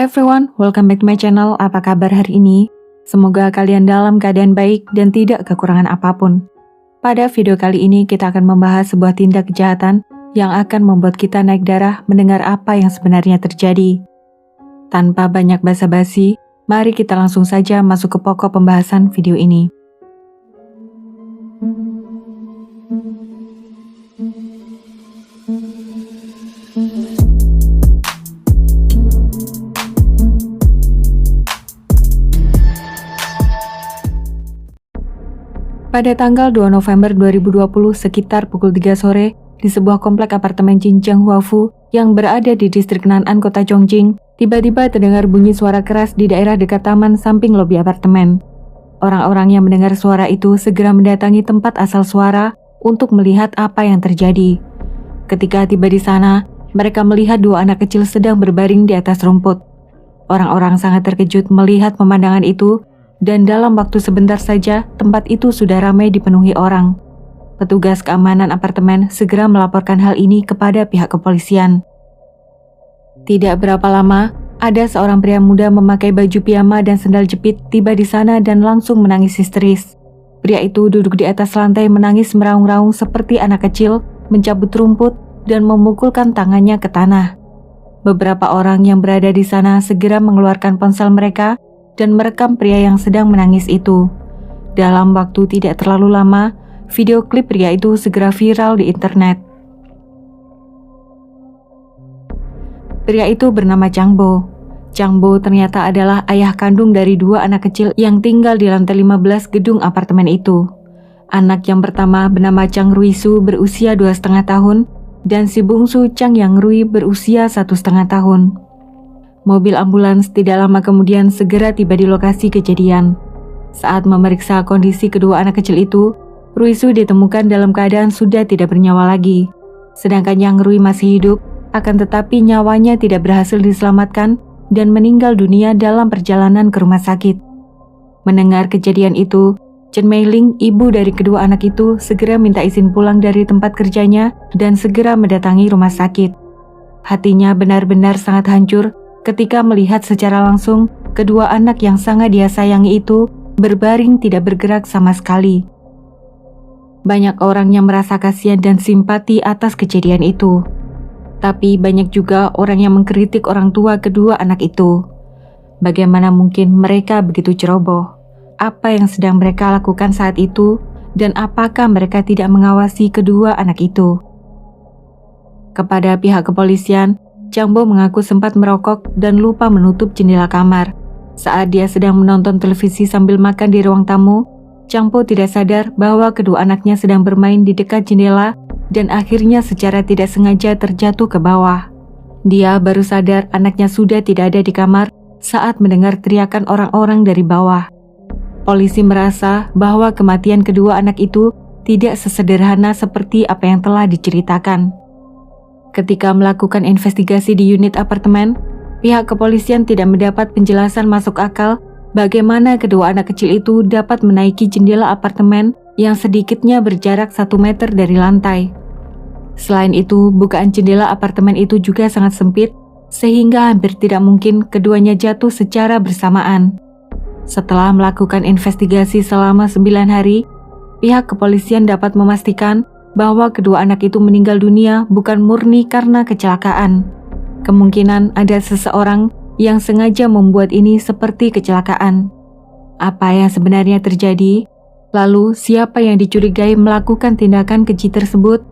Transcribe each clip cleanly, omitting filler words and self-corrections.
Hi everyone, welcome back to my channel. Apa kabar hari ini? Semoga kalian dalam keadaan baik dan tidak kekurangan apapun. Pada video kali ini kita akan membahas sebuah tindak kejahatan yang akan membuat kita naik darah mendengar apa yang sebenarnya terjadi. Tanpa banyak basa-basi, mari kita langsung saja masuk ke pokok pembahasan video ini. Pada tanggal 2 November 2020 sekitar pukul 3 sore, di sebuah komplek apartemen Jinjiang Huafu yang berada di distrik Nan'an kota Chongqing, tiba-tiba terdengar bunyi suara keras di daerah dekat taman samping lobi apartemen. Orang-orang yang mendengar suara itu segera mendatangi tempat asal suara untuk melihat apa yang terjadi. Ketika tiba di sana, mereka melihat dua anak kecil sedang berbaring di atas rumput. Orang-orang sangat terkejut melihat pemandangan itu, dan dalam waktu sebentar saja tempat itu sudah ramai dipenuhi orang. Petugas keamanan apartemen segera melaporkan hal ini kepada pihak kepolisian. Tidak berapa lama, ada seorang pria muda memakai baju piyama dan sendal jepit tiba di sana dan langsung menangis histeris. Pria itu duduk di atas lantai menangis meraung-raung seperti anak kecil, mencabut rumput dan memukulkan tangannya ke tanah. Beberapa orang yang berada di sana segera mengeluarkan ponsel mereka dan merekam pria yang sedang menangis itu. Dalam waktu tidak terlalu lama, video klip pria itu segera viral di internet. Pria itu bernama Chang Bo. Chang Bo ternyata adalah ayah kandung dari dua anak kecil yang tinggal di lantai 15 gedung apartemen itu. Anak yang pertama bernama Chang Ruisu berusia 2,5 tahun dan si bungsu Chang Yang Rui berusia 1,5 tahun. Mobil ambulans tidak lama kemudian segera tiba di lokasi kejadian. Saat memeriksa kondisi kedua anak kecil itu, Ruisu ditemukan dalam keadaan sudah tidak bernyawa lagi. Sedangkan Yang Rui masih hidup, akan tetapi nyawanya tidak berhasil diselamatkan dan meninggal dunia dalam perjalanan ke rumah sakit. Mendengar kejadian itu, Chen Meiling, ibu dari kedua anak itu, segera minta izin pulang dari tempat kerjanya dan segera mendatangi rumah sakit. Hatinya benar-benar sangat hancur ketika melihat secara langsung kedua anak yang sangat dia sayangi itu berbaring tidak bergerak sama sekali. Banyak orang yang merasa kasihan dan simpati atas kejadian itu. Tapi banyak juga orang yang mengkritik orang tua kedua anak itu. Bagaimana mungkin mereka begitu ceroboh? Apa yang sedang mereka lakukan saat itu? Dan apakah mereka tidak mengawasi kedua anak itu? Kepada pihak kepolisian, Chang Bo mengaku sempat merokok dan lupa menutup jendela kamar. Saat dia sedang menonton televisi sambil makan di ruang tamu, Chang Bo tidak sadar bahwa kedua anaknya sedang bermain di dekat jendela dan akhirnya secara tidak sengaja terjatuh ke bawah. Dia baru sadar anaknya sudah tidak ada di kamar saat mendengar teriakan orang-orang dari bawah. Polisi merasa bahwa kematian kedua anak itu tidak sesederhana seperti apa yang telah diceritakan. Ketika melakukan investigasi di unit apartemen, pihak kepolisian tidak mendapat penjelasan masuk akal bagaimana kedua anak kecil itu dapat menaiki jendela apartemen yang sedikitnya berjarak 1 meter dari lantai. Selain itu, bukaan jendela apartemen itu juga sangat sempit, sehingga hampir tidak mungkin keduanya jatuh secara bersamaan. Setelah melakukan investigasi selama 9 hari, pihak kepolisian dapat memastikan bahwa kedua anak itu meninggal dunia bukan murni karena kecelakaan. Kemungkinan ada seseorang yang sengaja membuat ini seperti kecelakaan. Apa yang sebenarnya terjadi? Lalu siapa yang dicurigai melakukan tindakan keji tersebut?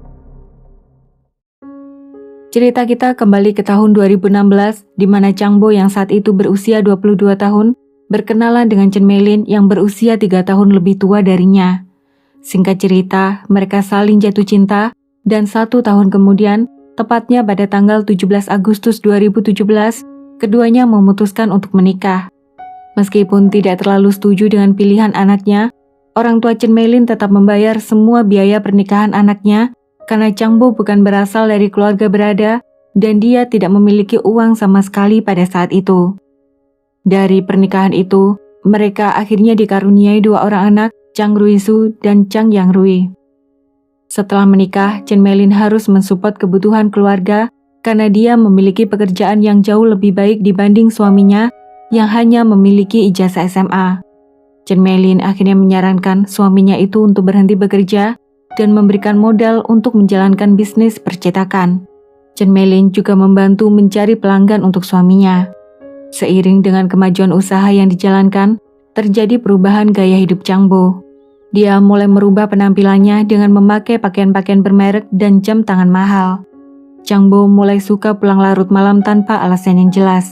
Cerita kita kembali ke tahun 2016, di mana Chang Bo yang saat itu berusia 22 tahun berkenalan dengan Chen Meilin yang berusia 3 tahun lebih tua darinya. Singkat cerita, mereka saling jatuh cinta, dan 1 tahun kemudian, tepatnya pada tanggal 17 Agustus 2017, keduanya memutuskan untuk menikah. Meskipun tidak terlalu setuju dengan pilihan anaknya, orang tua Chen Meilin tetap membayar semua biaya pernikahan anaknya, karena Chang Bo bukan berasal dari keluarga berada, dan dia tidak memiliki uang sama sekali pada saat itu. Dari pernikahan itu, mereka akhirnya dikaruniai 2 orang anak, Chang Ruisu dan Chang Yang Rui. Setelah menikah, Chen Meilin harus mensupport kebutuhan keluarga karena dia memiliki pekerjaan yang jauh lebih baik dibanding suaminya yang hanya memiliki ijazah SMA. Chen Meilin akhirnya menyarankan suaminya itu untuk berhenti bekerja dan memberikan modal untuk menjalankan bisnis percetakan. Chen Meilin juga membantu mencari pelanggan untuk suaminya. Seiring dengan kemajuan usaha yang dijalankan, terjadi perubahan gaya hidup Chang Bo. Dia mulai merubah penampilannya dengan memakai pakaian-pakaian bermerek dan jam tangan mahal. Chang Bo mulai suka pulang larut malam tanpa alasan yang jelas.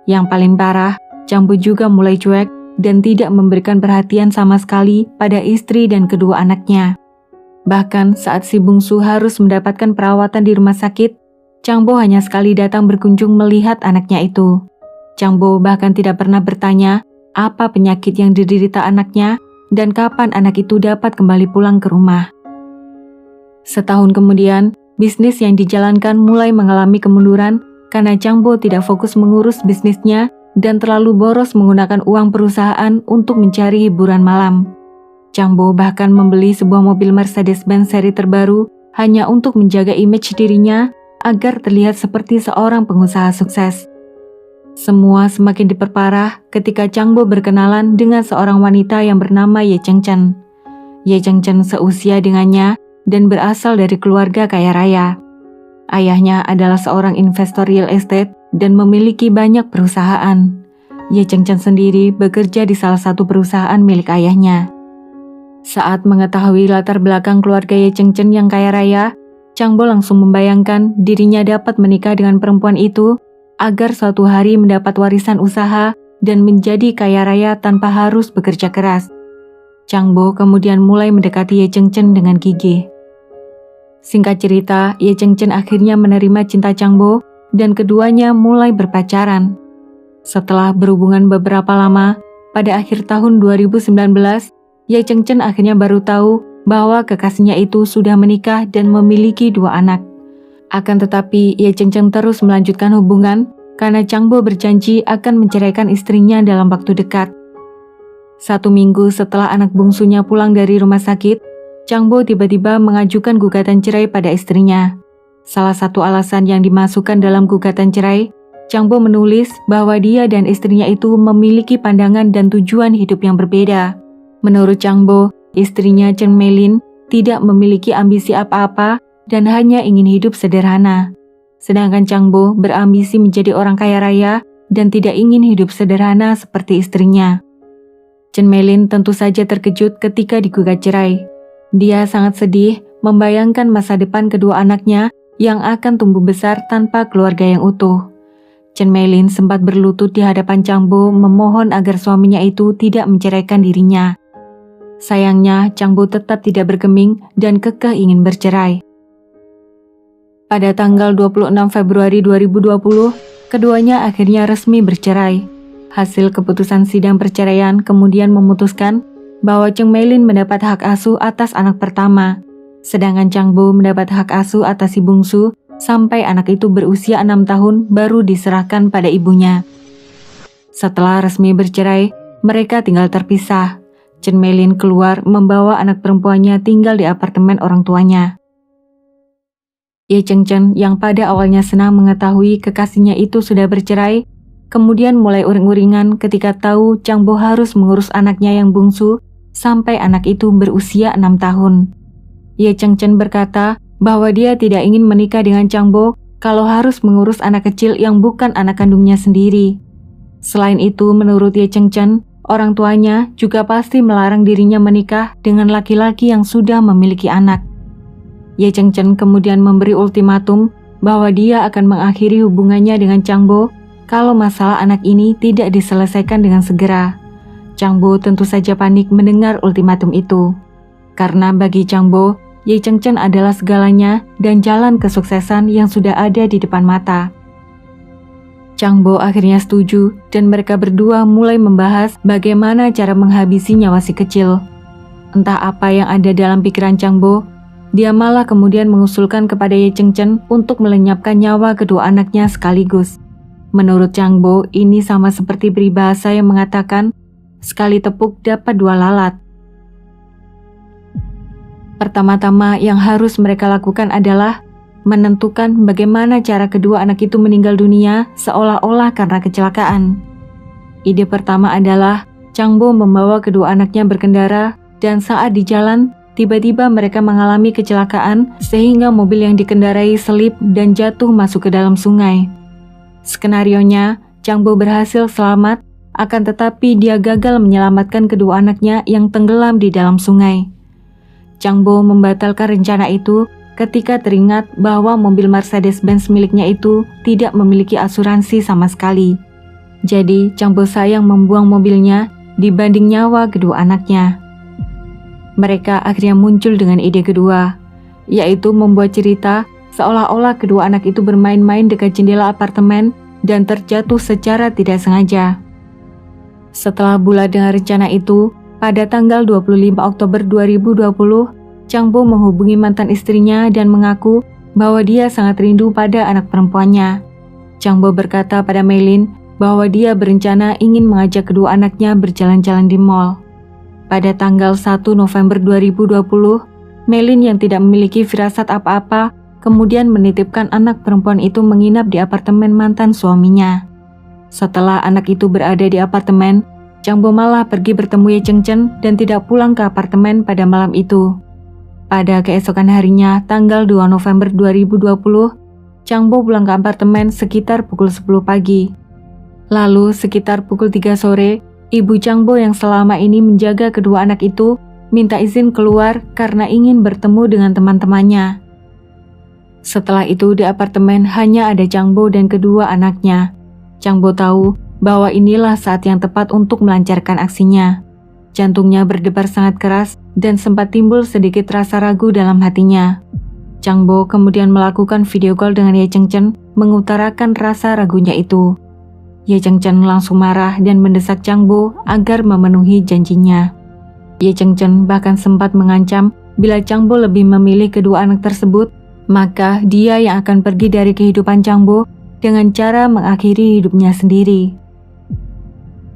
Yang paling parah, Chang Bo juga mulai cuek dan tidak memberikan perhatian sama sekali pada istri dan kedua anaknya. Bahkan saat si bungsu harus mendapatkan perawatan di rumah sakit, Chang Bo hanya sekali datang berkunjung melihat anaknya itu. Chang Bo bahkan tidak pernah bertanya apa penyakit yang diderita anaknya dan kapan anak itu dapat kembali pulang ke rumah. Setahun kemudian, bisnis yang dijalankan mulai mengalami kemunduran karena Chang Bo tidak fokus mengurus bisnisnya dan terlalu boros menggunakan uang perusahaan untuk mencari hiburan malam. Chang Bo bahkan membeli sebuah mobil Mercedes-Benz seri terbaru hanya untuk menjaga image dirinya agar terlihat seperti seorang pengusaha sukses. Semua semakin diperparah ketika Chang Bo berkenalan dengan seorang wanita yang bernama Ye Chengchen. Ye Chengchen seusia dengannya dan berasal dari keluarga kaya raya. Ayahnya adalah seorang investor real estate dan memiliki banyak perusahaan. Ye Chengchen sendiri bekerja di salah satu perusahaan milik ayahnya. Saat mengetahui latar belakang keluarga Ye Chengchen yang kaya raya, Chang Bo langsung membayangkan dirinya dapat menikah dengan perempuan itu agar suatu hari mendapat warisan usaha dan menjadi kaya raya tanpa harus bekerja keras. Chang Bo kemudian mulai mendekati Ye Chengchen dengan gigih. Singkat cerita, Ye Chengchen akhirnya menerima cinta Chang Bo dan keduanya mulai berpacaran. Setelah berhubungan beberapa lama, pada akhir tahun 2019, Ye Chengchen akhirnya baru tahu bahwa kekasihnya itu sudah menikah dan memiliki 2 anak. Akan tetapi, Ye Chengchen terus melanjutkan hubungan karena Chang Bo berjanji akan menceraikan istrinya dalam waktu dekat. 1 minggu setelah anak bungsunya pulang dari rumah sakit, Chang Bo tiba-tiba mengajukan gugatan cerai pada istrinya. Salah satu alasan yang dimasukkan dalam gugatan cerai, Chang Bo menulis bahwa dia dan istrinya itu memiliki pandangan dan tujuan hidup yang berbeda. Menurut Chang Bo, istrinya Chen Meilin tidak memiliki ambisi apa-apa dan hanya ingin hidup sederhana. Sedangkan Chang Bo berambisi menjadi orang kaya raya dan tidak ingin hidup sederhana seperti istrinya. Chen Meilin tentu saja terkejut ketika digugat cerai. Dia sangat sedih membayangkan masa depan kedua anaknya yang akan tumbuh besar tanpa keluarga yang utuh. Chen Meilin sempat berlutut di hadapan Chang Bo memohon agar suaminya itu tidak menceraikan dirinya. Sayangnya, Chang Bo tetap tidak bergeming dan kekeh ingin bercerai. Pada tanggal 26 Februari 2020, keduanya akhirnya resmi bercerai. Hasil keputusan sidang perceraian kemudian memutuskan bahwa Chen Meilin mendapat hak asuh atas anak pertama, sedangkan Chang Bo mendapat hak asuh atas si bungsu sampai anak itu berusia 6 tahun baru diserahkan pada ibunya. Setelah resmi bercerai, mereka tinggal terpisah. Chen Meilin keluar membawa anak perempuannya tinggal di apartemen orang tuanya. Ye Chengchen yang pada awalnya senang mengetahui kekasihnya itu sudah bercerai, kemudian mulai uring-uringan ketika tahu Chang Bo harus mengurus anaknya yang bungsu sampai anak itu berusia 6 tahun. Ye Chengchen berkata bahwa dia tidak ingin menikah dengan Chang Bo kalau harus mengurus anak kecil yang bukan anak kandungnya sendiri. Selain itu, menurut Ye Chengchen, orang tuanya juga pasti melarang dirinya menikah dengan laki-laki yang sudah memiliki anak. Ye Chengchen kemudian memberi ultimatum bahwa dia akan mengakhiri hubungannya dengan Chang Bo kalau masalah anak ini tidak diselesaikan dengan segera. Chang Bo tentu saja panik mendengar ultimatum itu. Karena bagi Chang Bo, Ye Chengchen adalah segalanya dan jalan kesuksesan yang sudah ada di depan mata. Chang Bo akhirnya setuju dan mereka berdua mulai membahas bagaimana cara menghabisi nyawa si kecil. Entah apa yang ada dalam pikiran Chang Bo, dia malah kemudian mengusulkan kepada Ye Chengchen untuk melenyapkan nyawa kedua anaknya sekaligus. Menurut Chang Bo, ini sama seperti peribahasa yang mengatakan, sekali tepuk dapat 2 lalat. Pertama-tama yang harus mereka lakukan adalah menentukan bagaimana cara kedua anak itu meninggal dunia seolah-olah karena kecelakaan. Ide pertama adalah Chang Bo membawa kedua anaknya berkendara dan saat di jalan, tiba-tiba mereka mengalami kecelakaan sehingga mobil yang dikendarai selip dan jatuh masuk ke dalam sungai. Skenarionya, Chang Bo berhasil selamat, akan tetapi dia gagal menyelamatkan kedua anaknya yang tenggelam di dalam sungai. Chang Bo membatalkan rencana itu ketika teringat bahwa mobil Mercedes-Benz miliknya itu tidak memiliki asuransi sama sekali. Jadi, Chang Bo sayang membuang mobilnya dibanding nyawa kedua anaknya. Mereka akhirnya muncul dengan ide kedua, yaitu membuat cerita seolah-olah kedua anak itu bermain-main dekat jendela apartemen dan terjatuh secara tidak sengaja. Setelah bulat dengan rencana itu, pada tanggal 25 Oktober 2020, Chang Bo menghubungi mantan istrinya dan mengaku bahwa dia sangat rindu pada anak perempuannya. Chang Bo berkata pada Maylin bahwa dia berencana ingin mengajak kedua anaknya berjalan-jalan di mall. Pada tanggal 1 November 2020, Maylin yang tidak memiliki firasat apa-apa kemudian menitipkan anak perempuan itu menginap di apartemen mantan suaminya. Setelah anak itu berada di apartemen, Chang Bo malah pergi bertemu Ye Cheng Chen dan tidak pulang ke apartemen pada malam itu. Pada keesokan harinya, tanggal 2 November 2020, Chang Bo pulang ke apartemen sekitar pukul 10 pagi. Lalu sekitar pukul 3 sore, Ibu Chang Bo yang selama ini menjaga kedua anak itu minta izin keluar karena ingin bertemu dengan teman-temannya. Setelah itu di apartemen hanya ada Chang Bo dan kedua anaknya. Chang Bo tahu bahwa inilah saat yang tepat untuk melancarkan aksinya. Jantungnya berdebar sangat keras dan sempat timbul sedikit rasa ragu dalam hatinya. Chang Bo kemudian melakukan video call dengan Ye Cheng Chen mengutarakan rasa ragunya itu. Ye Cheng Chen langsung marah dan mendesak Chang Bo agar memenuhi janjinya. Ye Cheng Chen bahkan sempat mengancam bila Chang Bo lebih memilih kedua anak tersebut, maka dia yang akan pergi dari kehidupan Chang Bo dengan cara mengakhiri hidupnya sendiri.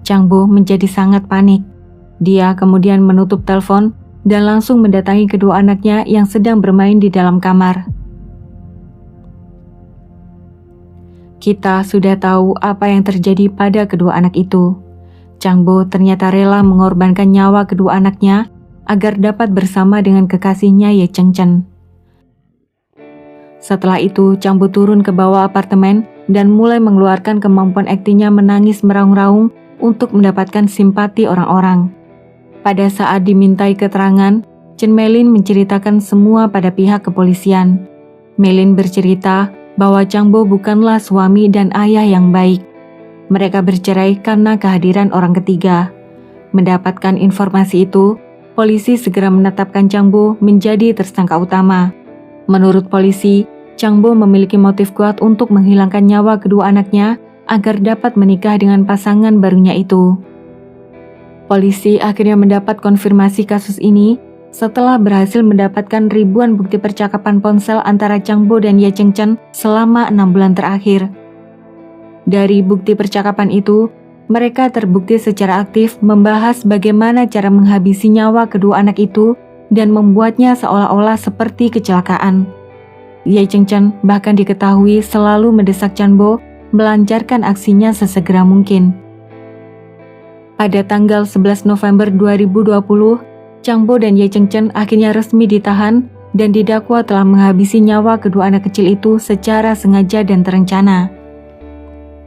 Chang Bo menjadi sangat panik. Dia kemudian menutup telepon dan langsung mendatangi kedua anaknya yang sedang bermain di dalam kamar. Kita sudah tahu apa yang terjadi pada kedua anak itu. Chang Bo ternyata rela mengorbankan nyawa kedua anaknya agar dapat bersama dengan kekasihnya Ye Cheng Chen. Setelah itu, Chang Bo turun ke bawah apartemen dan mulai mengeluarkan kemampuan aktingnya menangis meraung-raung untuk mendapatkan simpati orang-orang. Pada saat dimintai keterangan, Chen Maylin menceritakan semua pada pihak kepolisian. Maylin bercerita bahwa Chang Bo bukanlah suami dan ayah yang baik. Mereka bercerai karena kehadiran orang ketiga. Mendapatkan informasi itu, polisi segera menetapkan Chang Bo menjadi tersangka utama. Menurut polisi, Chang Bo memiliki motif kuat untuk menghilangkan nyawa kedua anaknya agar dapat menikah dengan pasangan barunya itu. Polisi akhirnya mendapat konfirmasi kasus ini setelah berhasil mendapatkan ribuan bukti percakapan ponsel antara Chang Bo dan Ye Cheng Chen selama 6 bulan terakhir. Dari bukti percakapan itu, mereka terbukti secara aktif membahas bagaimana cara menghabisi nyawa kedua anak itu dan membuatnya seolah-olah seperti kecelakaan. Ye Cheng Chen bahkan diketahui selalu mendesak Chang Bo melancarkan aksinya sesegera mungkin. Pada tanggal 11 November 2020, Chang Bo dan Ye Cheng Chen akhirnya resmi ditahan dan didakwa telah menghabisi nyawa kedua anak kecil itu secara sengaja dan terencana.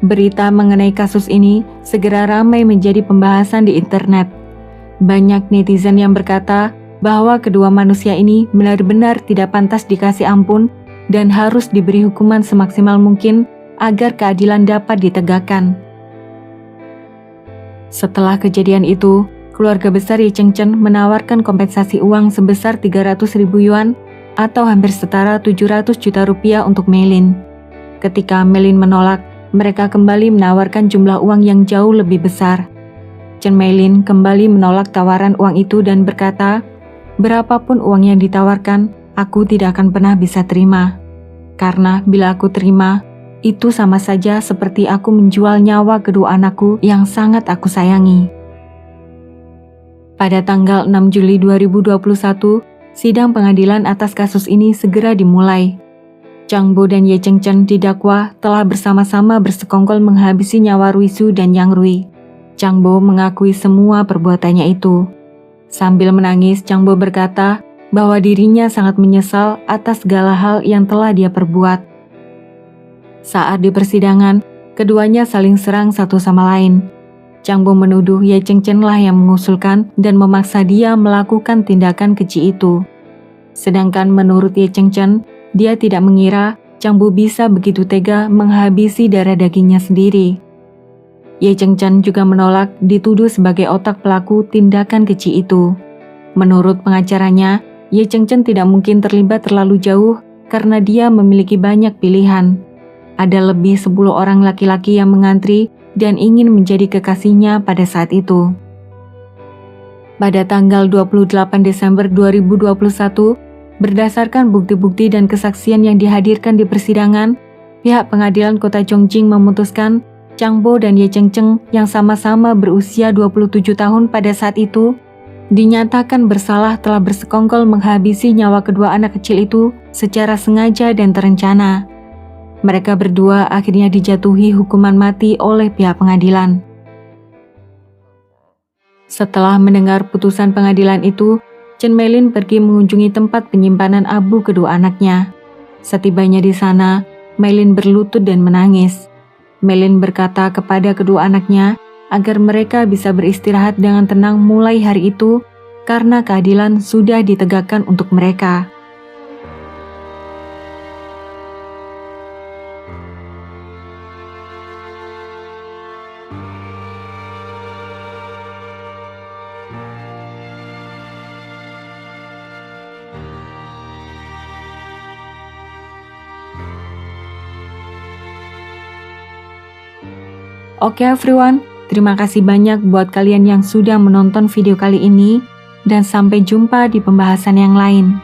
Berita mengenai kasus ini segera ramai menjadi pembahasan di internet. Banyak netizen yang berkata bahwa kedua manusia ini benar-benar tidak pantas dikasih ampun dan harus diberi hukuman semaksimal mungkin agar keadilan dapat ditegakkan. Setelah kejadian itu, keluarga besar Ye Cheng Chen menawarkan kompensasi uang sebesar 300.000 yuan atau hampir setara 700 juta rupiah untuk Maylin. Ketika Maylin menolak, mereka kembali menawarkan jumlah uang yang jauh lebih besar. Chen Maylin kembali menolak tawaran uang itu dan berkata, "Berapapun uang yang ditawarkan, aku tidak akan pernah bisa terima. Karena bila aku terima, itu sama saja seperti aku menjual nyawa kedua anakku yang sangat aku sayangi." Pada tanggal 6 Juli 2021, sidang pengadilan atas kasus ini segera dimulai. Chang Bo dan Ye Cheng-chen didakwa telah bersama-sama bersekongkol menghabisi nyawa Rui Su dan Yang Rui. Chang Bo mengakui semua perbuatannya itu. Sambil menangis, Chang Bo berkata bahwa dirinya sangat menyesal atas segala hal yang telah dia perbuat. Saat di persidangan, keduanya saling serang satu sama lain. Chang Bo menuduh Ye Cheng-chen lah yang mengusulkan dan memaksa dia melakukan tindakan keji itu. Sedangkan menurut Ye Cheng-chen, dia tidak mengira Chang Bo bisa begitu tega menghabisi darah dagingnya sendiri. Ye Cheng-chen juga menolak dituduh sebagai otak pelaku tindakan keji itu. Menurut pengacaranya, Ye Cheng-chen tidak mungkin terlibat terlalu jauh karena dia memiliki banyak pilihan. Ada lebih 10 orang laki-laki yang mengantri dan ingin menjadi kekasihnya pada saat itu. Pada tanggal 28 Desember 2021, berdasarkan bukti-bukti dan kesaksian yang dihadirkan di persidangan, pihak pengadilan kota Chongqing memutuskan Chang Bo dan Ye Cheng-chen yang sama-sama berusia 27 tahun pada saat itu dinyatakan bersalah telah bersekongkol menghabisi nyawa kedua anak kecil itu secara sengaja dan terencana. Mereka berdua akhirnya dijatuhi hukuman mati oleh pihak pengadilan. Setelah mendengar putusan pengadilan itu, Chen Meilin pergi mengunjungi tempat penyimpanan abu kedua anaknya. Setibanya di sana, Meilin berlutut dan menangis. Meilin berkata kepada kedua anaknya agar mereka bisa beristirahat dengan tenang mulai hari itu karena keadilan sudah ditegakkan untuk mereka. Oke everyone, terima kasih banyak buat kalian yang sudah menonton video kali ini dan sampai jumpa di pembahasan yang lain.